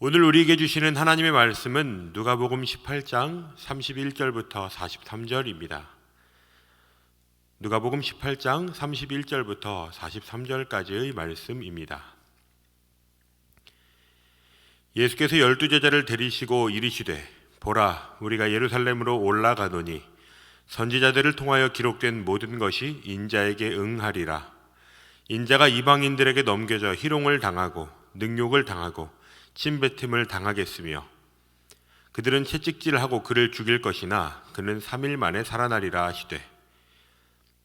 오늘 우리에게 주시는 하나님의 말씀은 누가복음 18장 31절부터 43절입니다. 누가복음 18장 31절부터 43절까지의 말씀입니다. 예수께서 12제자를 데리시고 이르시되 보라, 우리가 예루살렘으로 올라가노니 선지자들을 통하여 기록된 모든 것이 인자에게 응하리라. 인자가 이방인들에게 넘겨져 희롱을 당하고 능욕을 당하고 침뱉음을 당하겠으며 그들은 채찍질하고 그를 죽일 것이나 그는 3일 만에 살아나리라 하시되,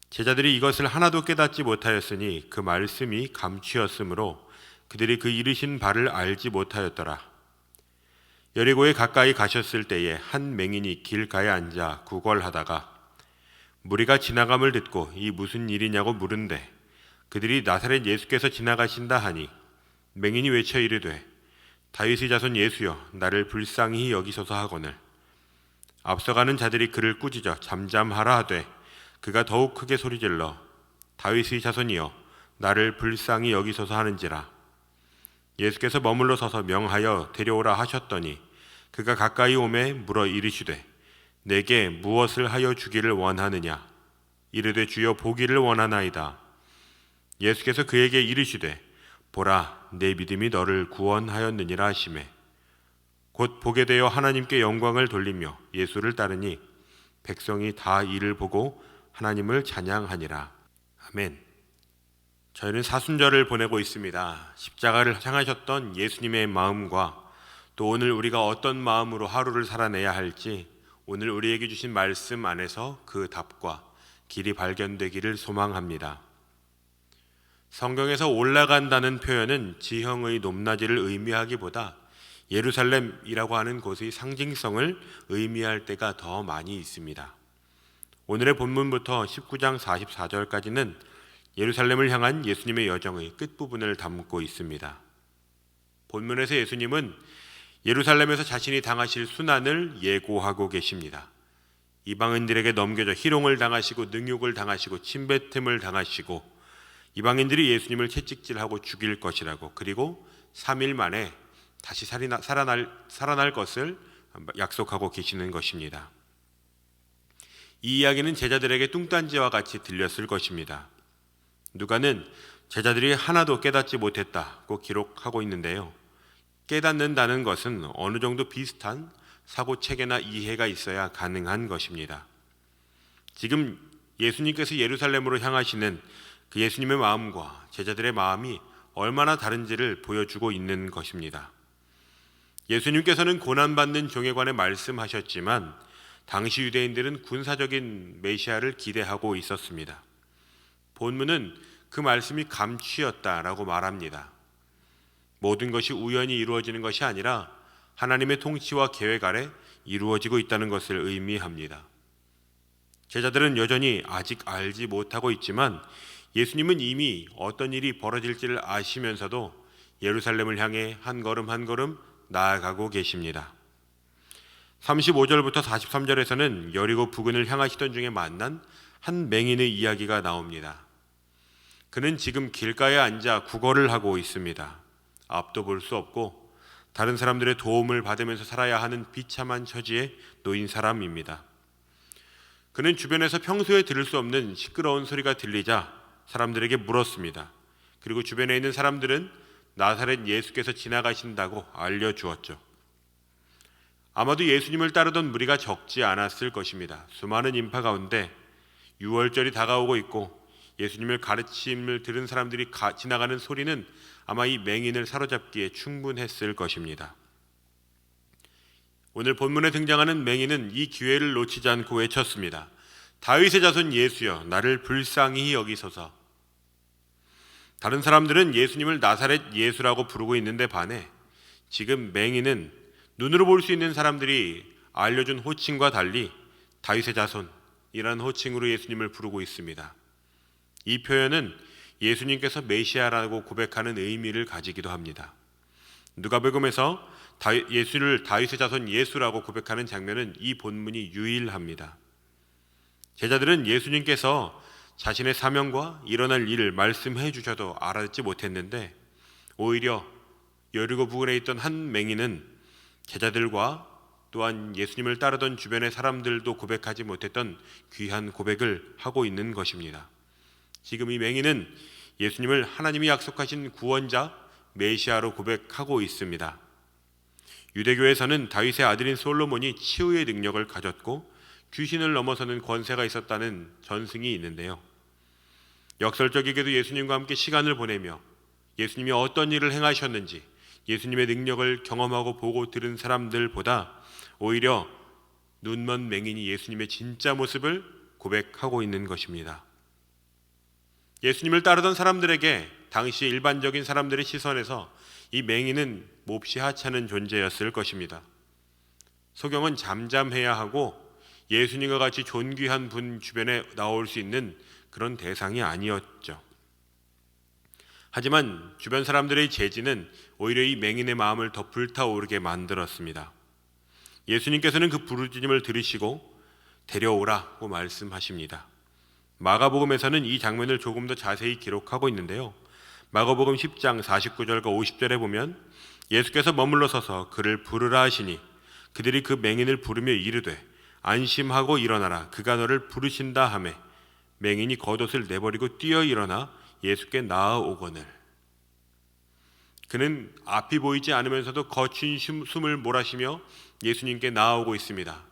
제자들이 이것을 하나도 깨닫지 못하였으니 그 말씀이 감추었으므로 그들이 그 이르신 바를 알지 못하였더라. 여리고에 가까이 가셨을 때에 한 맹인이 길가에 앉아 구걸하다가 무리가 지나감을 듣고 이 무슨 일이냐고 물은데 그들이 나사렛 예수께서 지나가신다 하니 맹인이 외쳐 이르되 다윗의 자손 예수여, 나를 불쌍히 여기소서 하거늘 앞서가는 자들이 그를 꾸짖어 잠잠하라 하되 그가 더욱 크게 소리질러 다윗의 자손이여, 나를 불쌍히 여기소서 하는지라. 예수께서 머물러 서서 명하여 데려오라 하셨더니 그가 가까이 오매 물어 이르시되 내게 무엇을 하여 주기를 원하느냐. 이르되 주여, 보기를 원하나이다. 예수께서 그에게 이르시되 보라, 내 믿음이 너를 구원하였느니라 하시매 곧 보게 되어 하나님께 영광을 돌리며 예수를 따르니 백성이 다 이를 보고 하나님을 찬양하니라. 아멘. 저희는 사순절을 보내고 있습니다. 십자가를 향하셨던 예수님의 마음과 또 오늘 우리가 어떤 마음으로 하루를 살아내야 할지 오늘 우리에게 주신 말씀 안에서 그 답과 길이 발견되기를 소망합니다. 성경에서 올라간다는 표현은 지형의 높낮이를 의미하기보다 예루살렘이라고 하는 곳의 상징성을 의미할 때가 더 많이 있습니다. 오늘의 본문부터 19장 44절까지는 예루살렘을 향한 예수님의 여정의 끝부분을 담고 있습니다. 본문에서 예수님은 예루살렘에서 자신이 당하실 순환을 예고하고 계십니다. 이방인들에게 넘겨져 희롱을 당하시고 능욕을 당하시고 침뱉음을 당하시고 이방인들이 예수님을 채찍질하고 죽일 것이라고, 그리고 3일 만에 다시 살아날 것을 약속하고 계시는 것입니다. 이 이야기는 제자들에게 뚱딴지와 같이 들렸을 것입니다. 누가는 제자들이 하나도 깨닫지 못했다고 기록하고 있는데요. 깨닫는다는 것은 어느 정도 비슷한 사고체계나 이해가 있어야 가능한 것입니다. 지금 예수님께서 예루살렘으로 향하시는 그 예수님의 마음과 제자들의 마음이 얼마나 다른지를 보여주고 있는 것입니다. 예수님께서는 고난받는 종에 관해 말씀하셨지만 당시 유대인들은 군사적인 메시아를 기대하고 있었습니다. 본문은 그 말씀이 감추였다라고 말합니다. 모든 것이 우연히 이루어지는 것이 아니라 하나님의 통치와 계획 아래 이루어지고 있다는 것을 의미합니다. 제자들은 여전히 아직 알지 못하고 있지만 예수님은 이미 어떤 일이 벌어질지를 아시면서도 예루살렘을 향해 한 걸음 한 걸음 나아가고 계십니다. 35절부터 43절에서는 여리고 부근을 향하시던 중에 만난 한 맹인의 이야기가 나옵니다. 그는 지금 길가에 앉아 구걸을 하고 있습니다. 앞도 볼 수 없고 다른 사람들의 도움을 받으면서 살아야 하는 비참한 처지에 놓인 사람입니다. 그는 주변에서 평소에 들을 수 없는 시끄러운 소리가 들리자 사람들에게 물었습니다. 그리고 주변에 있는 사람들은 나사렛 예수께서 지나가신다고 알려주었죠. 아마도 예수님을 따르던 무리가 적지 않았을 것입니다. 수많은 인파 가운데 유월절이 다가오고 있고 예수님을 가르침을 들은 사람들이 지나가는 소리는 아마 이 맹인을 사로잡기에 충분했을 것입니다. 오늘 본문에 등장하는 맹인은 이 기회를 놓치지 않고 외쳤습니다. 다윗의 자손 예수여, 나를 불쌍히 여기소서. 다른 사람들은 예수님을 나사렛 예수라고 부르고 있는데 반해 지금 맹인은 눈으로 볼 수 있는 사람들이 알려준 호칭과 달리 다윗의 자손이라는 호칭으로 예수님을 부르고 있습니다. 이 표현은 예수님께서 메시아라고 고백하는 의미를 가지기도 합니다. 누가복음에서 예수를 다윗의 자손 예수라고 고백하는 장면은 이 본문이 유일합니다. 제자들은 예수님께서 자신의 사명과 일어날 일을 말씀해 주셔도 알아듣지 못했는데 오히려 여리고 부근에 있던 한 맹인은 제자들과 또한 예수님을 따르던 주변의 사람들도 고백하지 못했던 귀한 고백을 하고 있는 것입니다. 지금 이 맹인은 예수님을 하나님이 약속하신 구원자 메시아로 고백하고 있습니다. 유대교에서는 다윗의 아들인 솔로몬이 치유의 능력을 가졌고 귀신을 넘어서는 권세가 있었다는 전승이 있는데요. 역설적이게도 예수님과 함께 시간을 보내며 예수님이 어떤 일을 행하셨는지 예수님의 능력을 경험하고 보고 들은 사람들보다 오히려 눈먼 맹인이 예수님의 진짜 모습을 고백하고 있는 것입니다. 예수님을 따르던 사람들에게 당시 일반적인 사람들의 시선에서 이 맹인은 몹시 하찮은 존재였을 것입니다. 소경은 잠잠해야 하고 예수님과 같이 존귀한 분 주변에 나올 수 있는 그런 대상이 아니었죠. 하지만 주변 사람들의 제지는 오히려 이 맹인의 마음을 더 불타오르게 만들었습니다. 예수님께서는 그 부르짖음을 들으시고 데려오라고 말씀하십니다. 마가복음에서는 이 장면을 조금 더 자세히 기록하고 있는데요. 마가복음 10장 49절과 50절에 보면 예수께서 머물러 서서 그를 부르라 하시니 그들이 그 맹인을 부르며 이르되 안심하고 일어나라 그가 너를 부르신다 하매 맹인이 겉옷을 내버리고 뛰어 일어나 예수께 나아오거늘. 그는 앞이 보이지 않으면서도 거친 숨을 몰아쉬며 예수님께 나아오고 있습니다.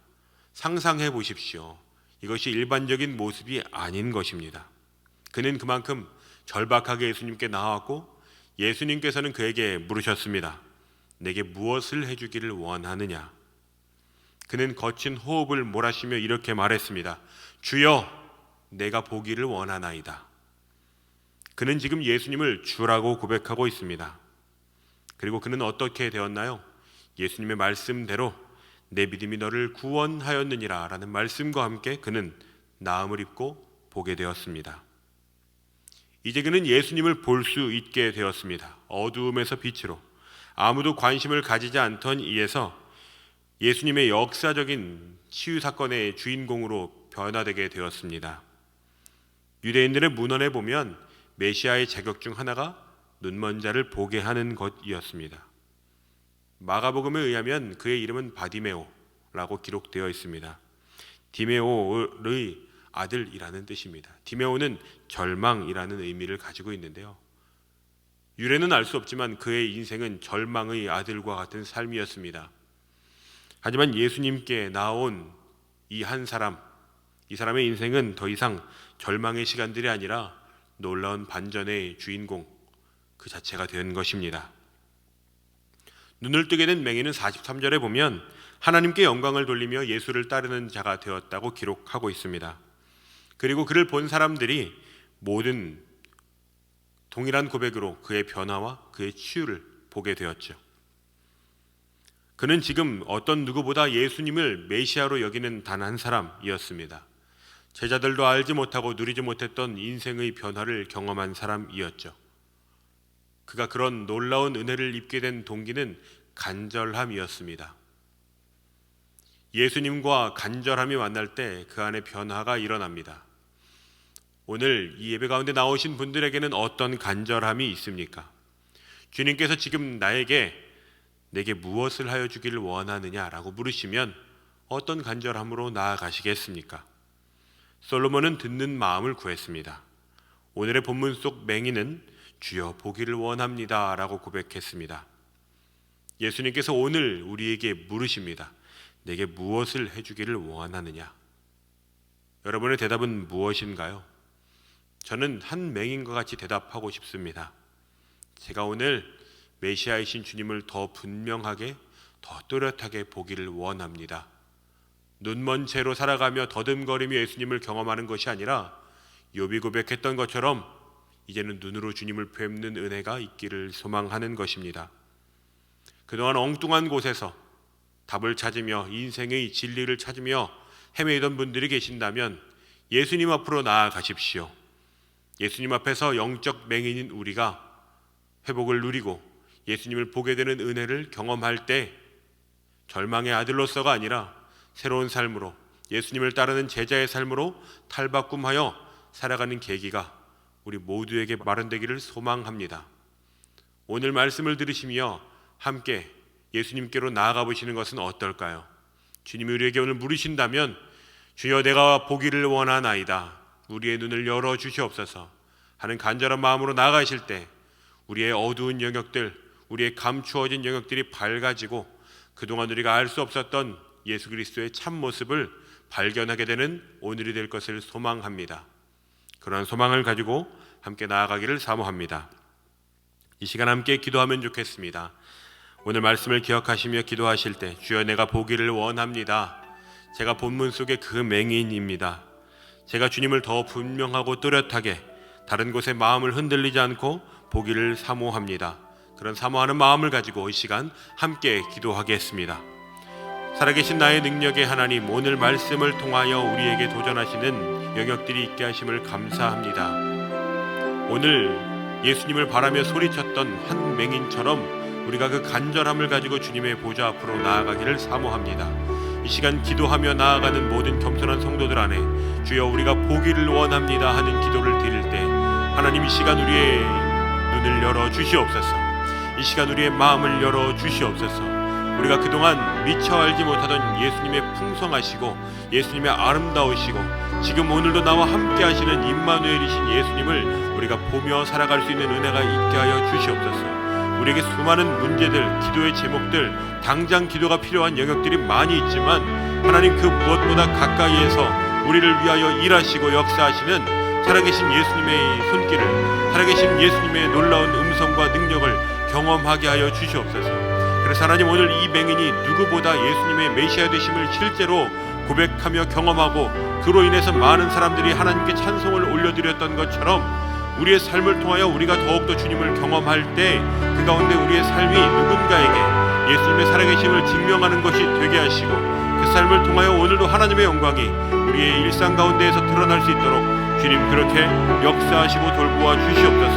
상상해 보십시오. 이것이 일반적인 모습이 아닌 것입니다. 그는 그만큼 절박하게 예수님께 나왔고 예수님께서는 그에게 물으셨습니다. 내게 무엇을 해주기를 원하느냐? 그는 거친 호흡을 몰아쉬며 이렇게 말했습니다. 주여, 내가 보기를 원하나이다. 그는 지금 예수님을 주라고 고백하고 있습니다. 그리고 그는 어떻게 되었나요? 예수님의 말씀대로 내 믿음이 너를 구원하였느니라 라는 말씀과 함께 그는 나음을 입고 보게 되었습니다. 이제 그는 예수님을 볼 수 있게 되었습니다. 어두움에서 빛으로 아무도 관심을 가지지 않던 이에서 예수님의 역사적인 치유 사건의 주인공으로 변화되게 되었습니다. 유대인들의 문헌에 보면 메시아의 자격 중 하나가 눈먼 자를 보게 하는 것이었습니다. 마가복음에 의하면 그의 이름은 바디메오라고 기록되어 있습니다. 디메오의 아들이라는 뜻입니다. 디메오는 절망이라는 의미를 가지고 있는데요. 유래는 알 수 없지만 그의 인생은 절망의 아들과 같은 삶이었습니다. 하지만 예수님께 나온 이 한 사람, 이 사람의 인생은 더 이상 절망의 시간들이 아니라 놀라운 반전의 주인공 그 자체가 된 것입니다. 눈을 뜨게 된 맹인은 43절에 보면 하나님께 영광을 돌리며 예수를 따르는 자가 되었다고 기록하고 있습니다. 그리고 그를 본 사람들이 모든 동일한 고백으로 그의 변화와 그의 치유를 보게 되었죠. 그는 지금 어떤 누구보다 예수님을 메시아로 여기는 단 한 사람이었습니다. 제자들도 알지 못하고 누리지 못했던 인생의 변화를 경험한 사람이었죠. 그가 그런 놀라운 은혜를 입게 된 동기는 간절함이었습니다. 예수님과 간절함이 만날 때 그 안에 변화가 일어납니다. 오늘 이 예배 가운데 나오신 분들에게는 어떤 간절함이 있습니까? 주님께서 지금 내게 무엇을 하여 주기를 원하느냐라고 물으시면 어떤 간절함으로 나아가시겠습니까? 솔로몬은 듣는 마음을 구했습니다. 오늘의 본문 속 맹인은 주여 보기를 원합니다 라고 고백했습니다. 예수님께서 오늘 우리에게 물으십니다. 내게 무엇을 해주기를 원하느냐? 여러분의 대답은 무엇인가요? 저는 한 맹인과 같이 대답하고 싶습니다. 제가 오늘 메시아이신 주님을 더 분명하게, 더 또렷하게 보기를 원합니다. 눈먼 채로 살아가며 더듬거리며 예수님을 경험하는 것이 아니라 욥이 고백했던 것처럼 이제는 눈으로 주님을 뵙는 은혜가 있기를 소망하는 것입니다. 그동안 엉뚱한 곳에서 답을 찾으며 인생의 진리를 찾으며 헤매이던 분들이 계신다면 예수님 앞으로 나아가십시오. 예수님 앞에서 영적 맹인인 우리가 회복을 누리고 예수님을 보게 되는 은혜를 경험할 때 절망의 아들로서가 아니라 새로운 삶으로 예수님을 따르는 제자의 삶으로 탈바꿈하여 살아가는 계기가 우리 모두에게 마련되기를 소망합니다. 오늘 말씀을 들으시며 함께 예수님께로 나아가 보시는 것은 어떨까요? 주님이 우리에게 오늘 물으신다면 주여 내가 보기를 원하나이다, 우리의 눈을 열어 주시옵소서 하는 간절한 마음으로 나아가실 때 우리의 어두운 영역들, 우리의 감추어진 영역들이 밝아지고 그동안 우리가 알 수 없었던 예수 그리스도의 참모습을 발견하게 되는 오늘이 될 것을 소망합니다. 그러한 소망을 가지고 함께 나아가기를 사모합니다. 이 시간 함께 기도하면 좋겠습니다. 오늘 말씀을 기억하시며 기도하실 때 주여 내가 보기를 원합니다. 제가 본문 속의 그 맹인입니다. 제가 주님을 더 분명하고 뚜렷하게 다른 곳에 마음을 흔들리지 않고 보기를 사모합니다. 그런 사모하는 마음을 가지고 이 시간 함께 기도하겠습니다. 살아계신 나의 능력의 하나님, 오늘 말씀을 통하여 우리에게 도전하시는 영역들이 있게 하심을 감사합니다. 오늘 예수님을 바라며 소리쳤던 한 맹인처럼 우리가 그 간절함을 가지고 주님의 보좌 앞으로 나아가기를 사모합니다. 이 시간 기도하며 나아가는 모든 겸손한 성도들 안에 주여 우리가 보기를 원합니다 하는 기도를 드릴 때 하나님 이 시간 우리의 눈을 열어 주시옵소서. 이 시간 우리의 마음을 열어 주시옵소서. 우리가 그동안 미처 알지 못하던 예수님의 풍성하시고 예수님의 아름다우시고 지금 오늘도 나와 함께 하시는 임마누엘이신 예수님을 우리가 보며 살아갈 수 있는 은혜가 있게 하여 주시옵소서. 우리에게 수많은 문제들, 기도의 제목들, 당장 기도가 필요한 영역들이 많이 있지만 하나님 그 무엇보다 가까이에서 우리를 위하여 일하시고 역사하시는 살아계신 예수님의 손길을, 살아계신 예수님의 놀라운 음성과 능력을 경험하게 하여 주시옵소서. 그래서 하나님 오늘 이 맹인이 누구보다 예수님의 메시아 되심을 실제로 고백하며 경험하고 그로 인해서 많은 사람들이 하나님께 찬송을 올려드렸던 것처럼 우리의 삶을 통하여 우리가 더욱더 주님을 경험할 때 그 가운데 우리의 삶이 누군가에게 예수님의 살아계심을 증명하는 것이 되게 하시고 그 삶을 통하여 오늘도 하나님의 영광이 우리의 일상 가운데에서 드러날 수 있도록 주님 그렇게 역사하시고 돌보아 주시옵소서.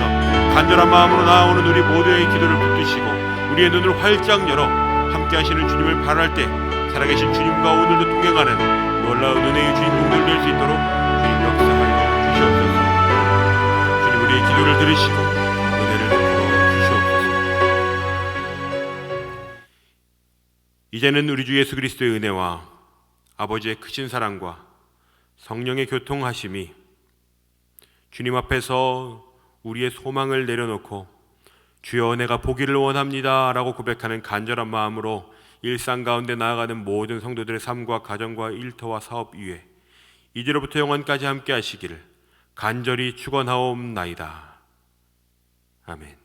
간절한 마음으로 나아오는 우리 모두의 기도를 붙드시고 우리의 눈을 활짝 열어 함께 하시는 주님을 바랄 때 살아계신 주님과 오늘도 동행하는 놀라운 은혜의 주인공들 될 수 있도록 주님 역사하여 주시옵소서. 주님 우리의 기도를 들으시고 은혜를 베풀어 주시옵소서. 이제는 우리 주 예수 그리스도의 은혜와 아버지의 크신 사랑과 성령의 교통하심이 주님 앞에서 우리의 소망을 내려놓고 주여 내가 보기를 원합니다 라고 고백하는 간절한 마음으로 일상 가운데 나아가는 모든 성도들의 삶과 가정과 일터와 사업 위에 이제로부터 영원까지 함께 하시기를 간절히 축원하옵나이다. 아멘.